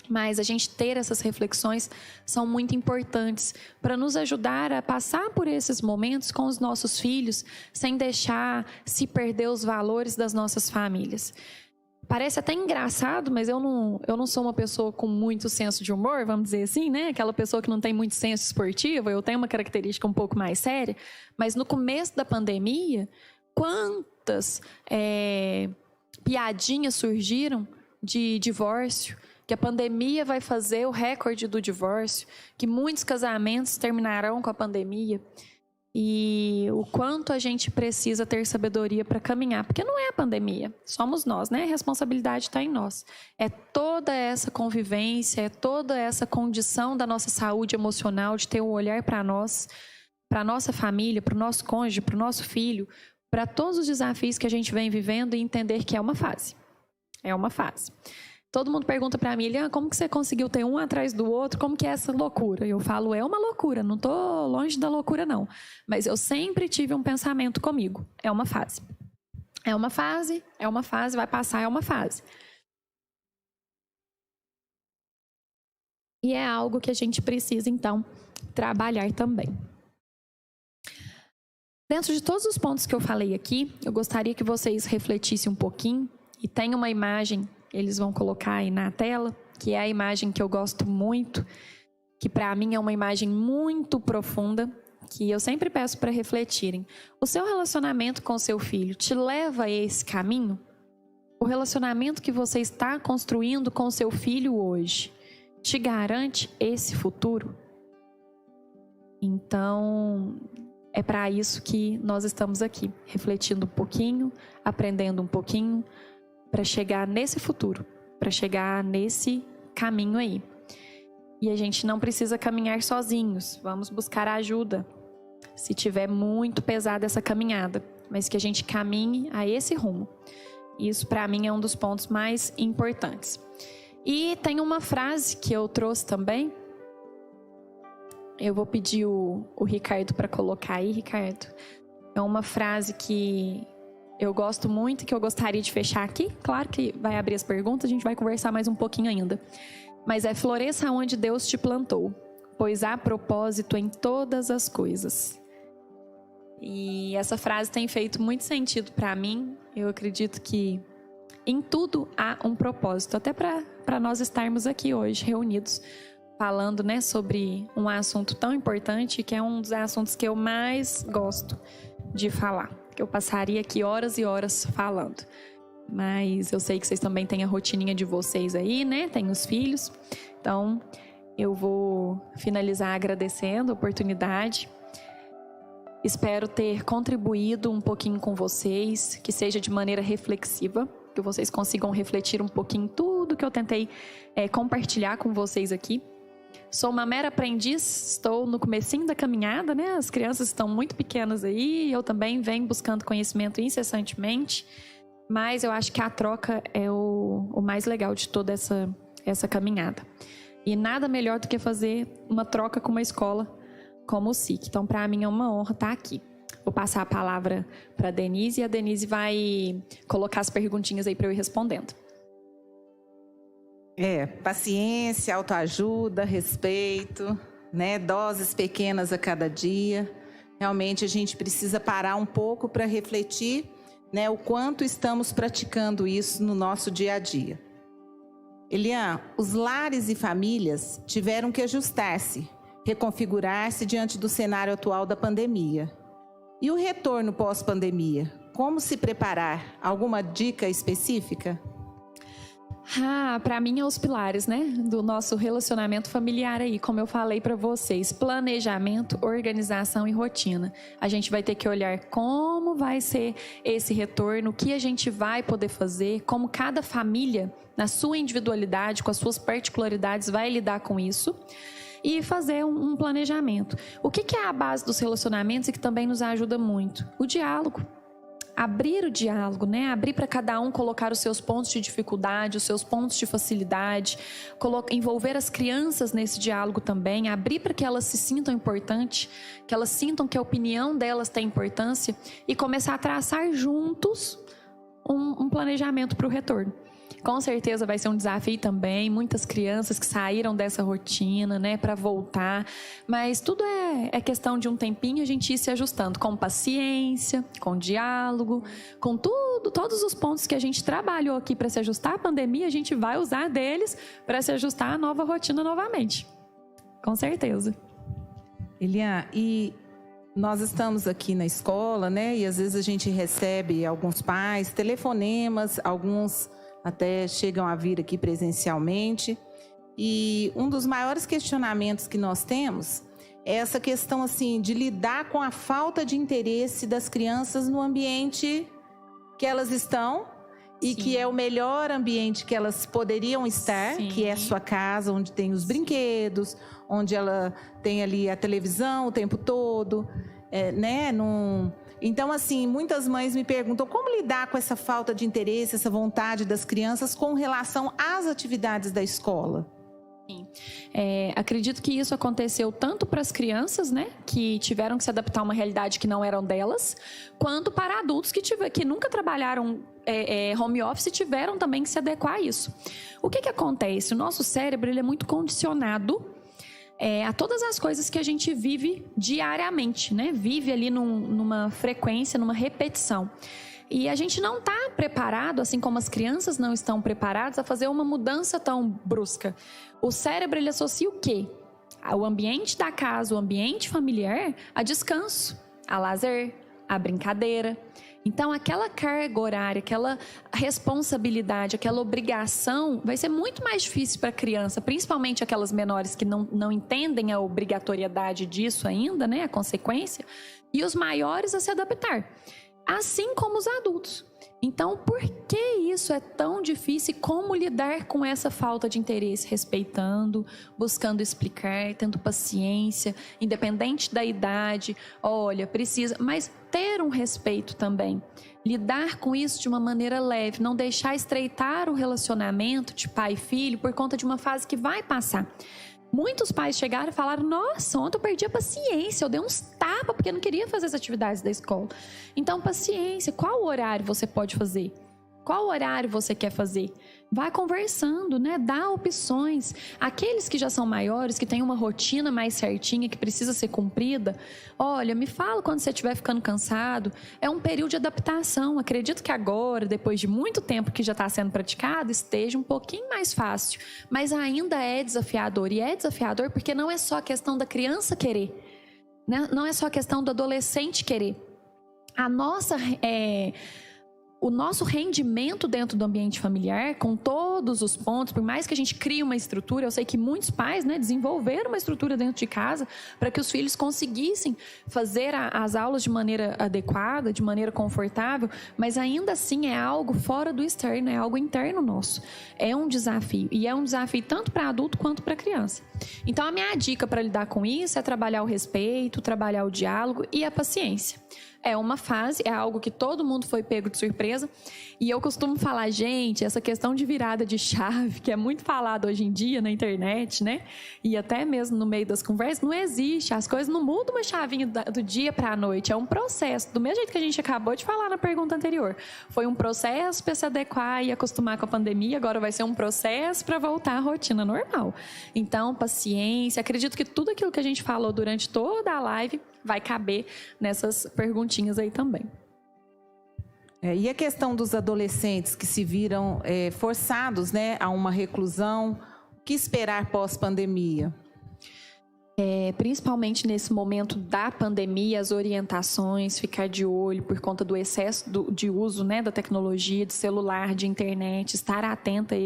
Mas a gente ter essas reflexões são muito importantes para nos ajudar a passar por esses momentos com os nossos filhos, sem deixar se perder os valores das nossas famílias. Parece até engraçado, mas eu não sou uma pessoa com muito senso de humor, vamos dizer assim, né? Aquela pessoa que não tem muito senso esportivo, eu tenho uma característica um pouco mais séria. Mas no começo da pandemia, quantas piadinhas surgiram de divórcio, que a pandemia vai fazer o recorde do divórcio, que muitos casamentos terminarão com a pandemia. E o quanto a gente precisa ter sabedoria para caminhar, porque não é a pandemia, somos nós, né? A responsabilidade está em nós. É toda essa convivência, é toda essa condição da nossa saúde emocional, de ter um olhar para nós, para a nossa família, para o nosso cônjuge, para o nosso filho, para todos os desafios que a gente vem vivendo e entender que é uma fase. É uma fase. Todo mundo pergunta para mim, como que você conseguiu ter um atrás do outro? Como que é essa loucura? Eu falo, é uma loucura, não estou longe da loucura não. Mas eu sempre tive um pensamento comigo, é uma fase. É uma fase, vai passar, é uma fase. E é algo que a gente precisa, então, trabalhar também. Dentro de todos os pontos que eu falei aqui, eu gostaria que vocês refletissem um pouquinho e tem uma imagem, eles vão colocar aí na tela, que é a imagem que eu gosto muito, que para mim é uma imagem muito profunda, que eu sempre peço para refletirem. O seu relacionamento com o seu filho te leva a esse caminho? O relacionamento que você está construindo com o seu filho hoje te garante esse futuro? Então, é para isso que nós estamos aqui, refletindo um pouquinho, aprendendo um pouquinho, para chegar nesse futuro, para chegar nesse caminho aí. E a gente não precisa caminhar sozinhos, vamos buscar ajuda, se tiver muito pesada essa caminhada, mas que a gente caminhe a esse rumo. Isso para mim é um dos pontos mais importantes. E tem uma frase que eu trouxe também, eu vou pedir o Ricardo para colocar aí, Ricardo. É uma frase que eu gosto muito e que eu gostaria de fechar aqui. Claro que vai abrir as perguntas, a gente vai conversar mais um pouquinho ainda. Mas é: floresça onde Deus te plantou, pois há propósito em todas as coisas. E essa frase tem feito muito sentido para mim. Eu acredito que em tudo há um propósito, até para nós estarmos aqui hoje reunidos, falando, né, sobre um assunto tão importante, que é um dos assuntos que eu mais gosto de falar. Eu passaria aqui horas e horas falando. Mas eu sei que vocês também têm a rotininha de vocês aí, né? Tem os filhos. Então, eu vou finalizar agradecendo a oportunidade. Espero ter contribuído um pouquinho com vocês, que seja de maneira reflexiva, que vocês consigam refletir um pouquinho tudo que eu tentei compartilhar com vocês aqui. Sou uma mera aprendiz, estou no comecinho da caminhada, né? As crianças estão muito pequenas aí, eu também venho buscando conhecimento incessantemente. mas eu acho que a troca é o mais legal de toda essa caminhada. E nada melhor do que fazer uma troca com uma escola como o SIC. Então, para mim é uma honra estar aqui. Vou passar a palavra para a Denise e a Denise vai colocar as perguntinhas aí para eu ir respondendo. Paciência, autoajuda, respeito, né? Doses pequenas a cada dia. Realmente a gente precisa parar um pouco para refletir, né, o quanto estamos praticando isso no nosso dia a dia. Elian, os lares e famílias tiveram que ajustar-se, reconfigurar-se diante do cenário atual da pandemia. E o retorno pós-pandemia? Como se preparar? Alguma dica específica? Para mim é os pilares, né, do nosso relacionamento familiar aí, como eu falei para vocês, planejamento, organização e rotina. A gente vai ter que olhar como vai ser esse retorno, o que a gente vai poder fazer, como cada família, na sua individualidade, com as suas particularidades, vai lidar com isso e fazer um planejamento. O que é a base dos relacionamentos e que também nos ajuda muito? O diálogo. Abrir o diálogo, né? Abrir para cada um colocar os seus pontos de dificuldade, os seus pontos de facilidade, envolver as crianças nesse diálogo também, abrir para que elas se sintam importantes, que elas sintam que a opinião delas tem importância e começar a traçar juntos um planejamento para o retorno. Com certeza vai ser um desafio também, muitas crianças que saíram dessa rotina, né, para voltar, mas tudo é questão de um tempinho a gente ir se ajustando, com paciência, com diálogo, com tudo, todos os pontos que a gente trabalhou aqui para se ajustar à pandemia, a gente vai usar deles para se ajustar à nova rotina novamente, com certeza. Elian, e nós estamos aqui na escola, né, e às vezes a gente recebe alguns pais, telefonemas, alguns até chegam a vir aqui presencialmente. E um dos maiores questionamentos que nós temos é essa questão assim, de lidar com a falta de interesse das crianças no ambiente que elas estão e Sim. que é o melhor ambiente que elas poderiam estar, Sim. que é a sua casa, onde tem os brinquedos, onde ela tem ali a televisão o tempo todo, né? Então, assim, muitas mães me perguntam como lidar com essa falta de interesse, essa vontade das crianças com relação às atividades da escola. Sim. Acredito que isso aconteceu tanto para as crianças, né, que tiveram que se adaptar a uma realidade que não eram delas, quanto para adultos que nunca trabalharam home office e tiveram também que se adequar a isso. O que acontece? O nosso cérebro ele é muito condicionado a todas as coisas que a gente vive diariamente, né? Vive ali numa frequência, numa repetição. E a gente não está preparado, assim como as crianças não estão preparadas, a fazer uma mudança tão brusca. O cérebro, ele associa o quê? O ambiente da casa, o ambiente familiar, a descanso, a lazer, a brincadeira. Então, aquela carga horária, aquela responsabilidade, aquela obrigação, vai ser muito mais difícil para a criança, principalmente aquelas menores que não entendem a obrigatoriedade disso ainda, né, a consequência, e os maiores a se adaptar, assim como os adultos. Então, por que isso é tão difícil e como lidar com essa falta de interesse? Respeitando, buscando explicar, tendo paciência, independente da idade, olha, precisa, mas ter um respeito também. Lidar com isso de uma maneira leve, não deixar estreitar o relacionamento de pai e filho por conta de uma fase que vai passar. Muitos pais chegaram e falaram, nossa, ontem eu perdi a paciência, eu dei uns tapas porque eu não queria fazer as atividades da escola. Então, paciência, qual horário você pode fazer? Qual horário você quer fazer? Vai conversando, né? Dá opções. Aqueles que já são maiores, que têm uma rotina mais certinha, que precisa ser cumprida, olha, me fala quando você estiver ficando cansado. É um período de adaptação. Acredito que agora, depois de muito tempo que já está sendo praticado, esteja um pouquinho mais fácil. Mas ainda é desafiador. E é desafiador porque não é só a questão da criança querer, né? Não é só a questão do adolescente querer. O nosso rendimento dentro do ambiente familiar, com todos os pontos, por mais que a gente crie uma estrutura, eu sei que muitos pais, né, desenvolveram uma estrutura dentro de casa para que os filhos conseguissem fazer as aulas de maneira adequada, de maneira confortável, mas ainda assim é algo fora do externo, é algo interno nosso. É um desafio, e é um desafio tanto para adulto quanto para criança. Então, a minha dica para lidar com isso é trabalhar o respeito, trabalhar o diálogo e a paciência. é uma fase, é algo que todo mundo foi pego de surpresa. E eu costumo falar, gente, essa questão de virada de chave, que é muito falado hoje em dia na internet, né? E até mesmo no meio das conversas, não existe. As coisas não mudam uma chavinha do dia para a noite. É um processo. Do mesmo jeito que a gente acabou de falar na pergunta anterior. Foi um processo para se adequar e acostumar com a pandemia. Agora vai ser um processo para voltar à rotina normal. Então, paciência. Acredito que tudo aquilo que a gente falou durante toda a live vai caber nessas perguntinhas aí também. E a questão dos adolescentes que se viram forçados, né, a uma reclusão, o que esperar pós-pandemia? Principalmente nesse momento da pandemia, as orientações, ficar de olho por conta do excesso de uso, né, da tecnologia, de celular, de internet, estar atenta a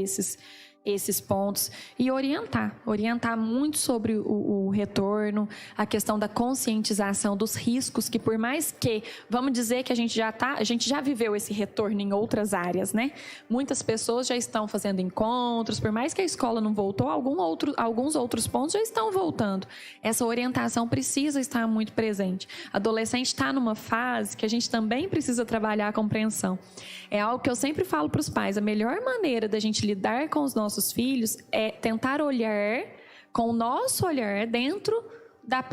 esses pontos e orientar muito sobre o retorno, a questão da conscientização dos riscos, que por mais que, vamos dizer que a gente já viveu esse retorno em outras áreas, né? Muitas pessoas já estão fazendo encontros, por mais que a escola não voltou, alguns outros pontos já estão voltando. Essa orientação precisa estar muito presente. Adolescente está numa fase que a gente também precisa trabalhar a compreensão. É algo que eu sempre falo para os pais, a melhor maneira da gente lidar com os nossos filhos é tentar olhar com o nosso olhar dentro da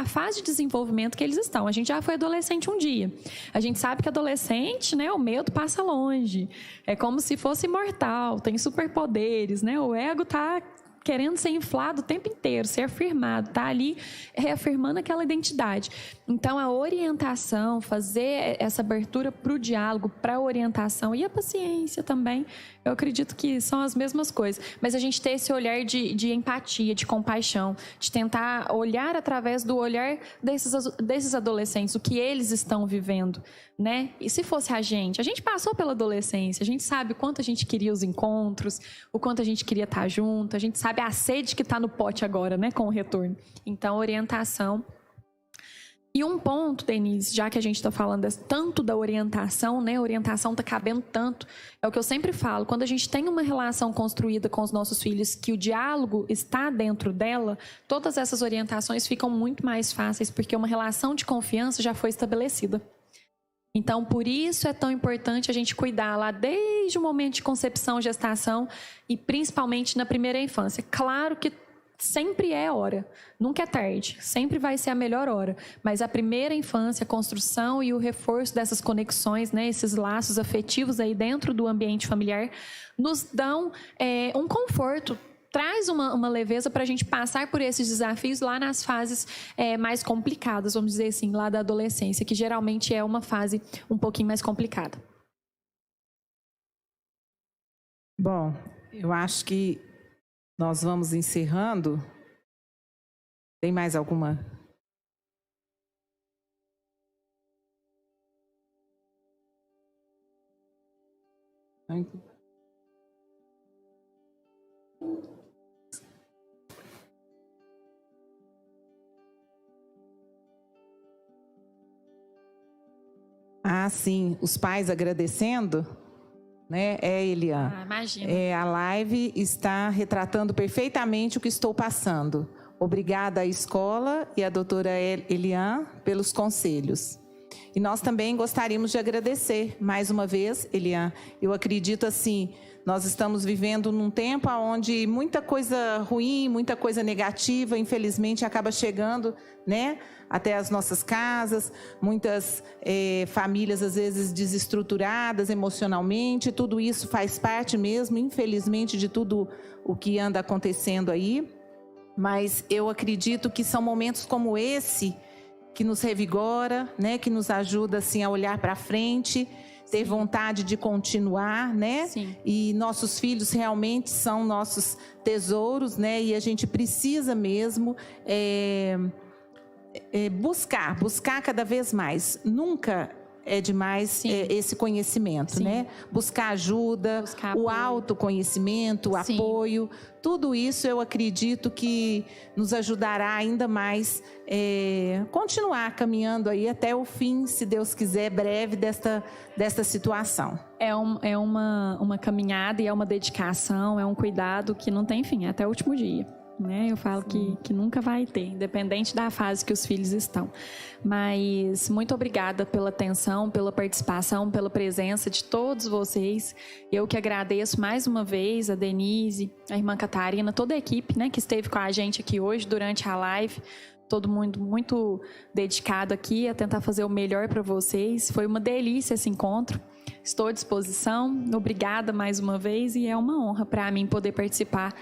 fase de desenvolvimento que eles estão. A gente já foi adolescente um dia. A gente sabe que adolescente, né, o medo passa longe. É como se fosse imortal, tem superpoderes, né? O ego está querendo ser inflado o tempo inteiro, ser afirmado, tá ali reafirmando aquela identidade. Então, a orientação, fazer essa abertura para o diálogo, para a orientação e a paciência também, eu acredito que são as mesmas coisas. Mas a gente ter esse olhar de empatia, de compaixão, de tentar olhar através do olhar desses adolescentes, o que eles estão vivendo, né? E se fosse a gente passou pela adolescência, a gente sabe o quanto a gente queria os encontros, o quanto a gente queria estar junto, a gente sabe a sede que está no pote agora, né, com o retorno. Então, orientação. E um ponto, Denise, já que a gente está falando tanto da orientação, né, a orientação está cabendo tanto, é o que eu sempre falo, quando a gente tem uma relação construída com os nossos filhos, que o diálogo está dentro dela, todas essas orientações ficam muito mais fáceis, porque uma relação de confiança já foi estabelecida. Então, por isso é tão importante a gente cuidar lá desde o momento de concepção, gestação e principalmente na primeira infância. Claro que sempre é hora, nunca é tarde, sempre vai ser a melhor hora. Mas a primeira infância, a construção e o reforço dessas conexões, né, esses laços afetivos aí dentro do ambiente familiar, nos dão um conforto. Traz uma leveza para a gente passar por esses desafios lá nas fases mais complicadas, vamos dizer assim, lá da adolescência, que geralmente é uma fase um pouquinho mais complicada. Bom, eu acho que nós vamos encerrando. Tem mais alguma? Ah, sim, os pais agradecendo, né? Elian. Imagina. A live está retratando perfeitamente o que estou passando. Obrigada à escola e à doutora Elian pelos conselhos. E nós também gostaríamos de agradecer mais uma vez, Elian. Eu acredito assim, nós estamos vivendo num tempo onde muita coisa ruim, muita coisa negativa, infelizmente, acaba chegando, né, até as nossas casas, muitas famílias às vezes desestruturadas emocionalmente, tudo isso faz parte mesmo, infelizmente, de tudo o que anda acontecendo aí, mas eu acredito que são momentos como esse que nos revigora, né, que nos ajuda assim a olhar para frente, ter vontade de continuar, né? Sim. E nossos filhos realmente são nossos tesouros, né? E a gente precisa mesmo buscar cada vez mais. Nunca é demais esse conhecimento, Sim. né? Buscar ajuda, o autoconhecimento, o Sim. apoio, tudo isso eu acredito que nos ajudará ainda mais continuar caminhando aí até o fim, se Deus quiser, breve desta situação. É uma caminhada e é uma dedicação, é um cuidado que não tem fim, até o último dia. né? Eu falo que nunca vai ter, independente da fase que os filhos estão. Mas muito obrigada pela atenção, pela participação, pela presença de todos vocês. Eu que agradeço mais uma vez a Denise, a irmã Catarina, toda a equipe, né, que esteve com a gente aqui hoje durante a live. Todo mundo muito dedicado aqui a tentar fazer o melhor para vocês. Foi uma delícia esse encontro. Estou à disposição. Obrigada mais uma vez e é uma honra para mim poder participar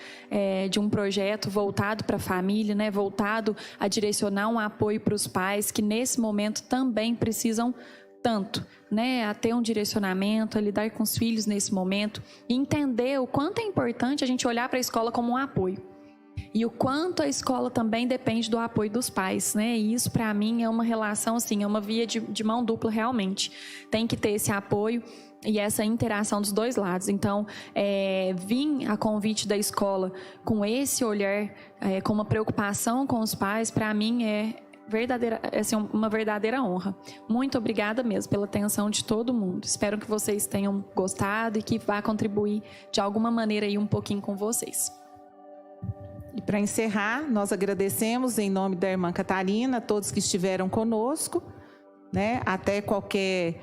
de um projeto voltado para a família, né? Voltado a direcionar um apoio para os pais que nesse momento também precisam tanto, né, a ter um direcionamento, a lidar com os filhos nesse momento e entender o quanto é importante a gente olhar para a escola como um apoio. E o quanto a escola também depende do apoio dos pais, né? E isso, para mim, é uma relação, assim, é uma via de mão dupla, realmente. Tem que ter esse apoio e essa interação dos dois lados. Então, vim a convite da escola com esse olhar, com uma preocupação com os pais, para mim é assim, uma verdadeira honra. Muito obrigada mesmo pela atenção de todo mundo. Espero que vocês tenham gostado e que vá contribuir de alguma maneira aí um pouquinho com vocês. E para encerrar, nós agradecemos em nome da irmã Catarina, todos que estiveram conosco, né? Até qualquer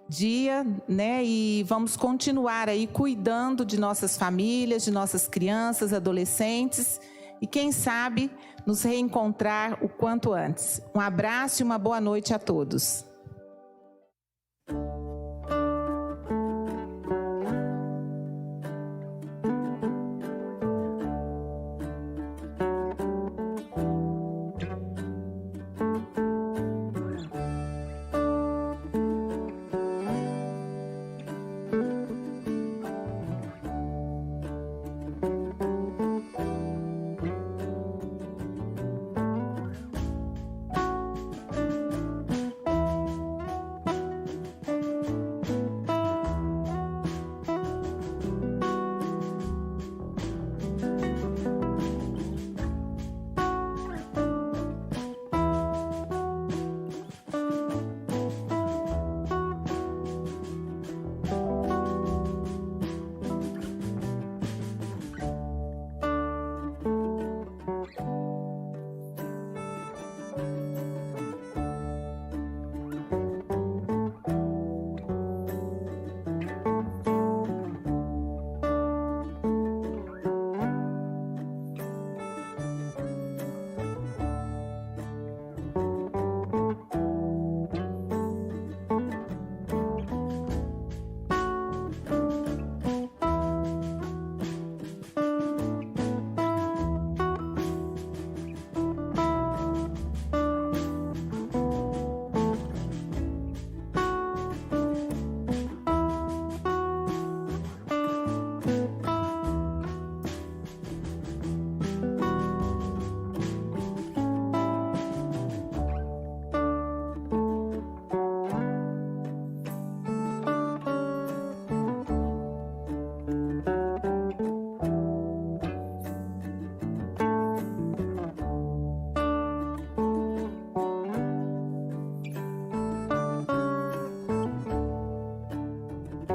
dia, né? E vamos continuar aí cuidando de nossas famílias, de nossas crianças, adolescentes e quem sabe nos reencontrar o quanto antes. Um abraço e uma boa noite a todos.